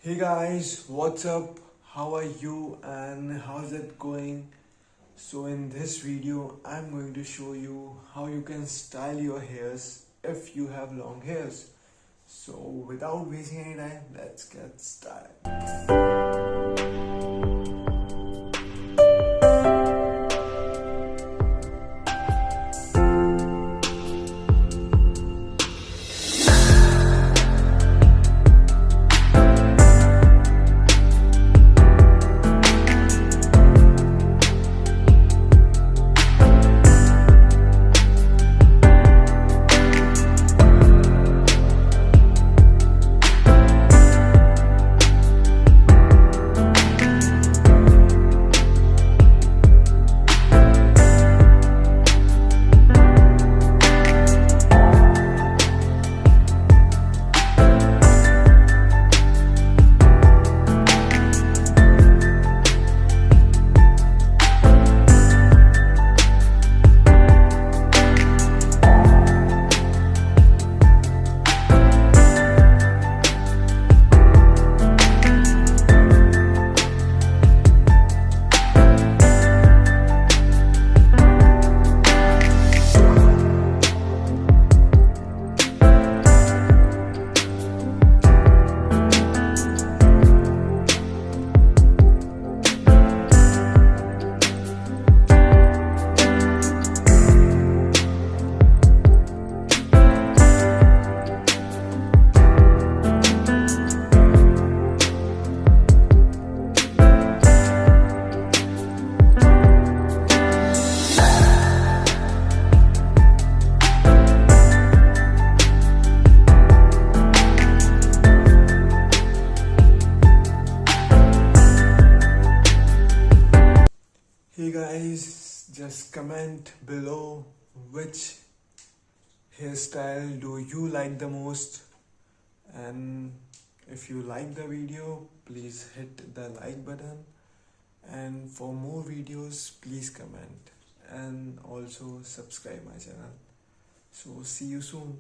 Hey guys, what's up? How are you and how's it going? So in this video, I'm going to show you how you can style your hairs if you have long hairs. So without wasting any time, let's get started. Hey guys, just comment below which hairstyle do you like the most, and if you like the video, please hit the like button, and for more videos please comment and also subscribe my channel. So see you soon.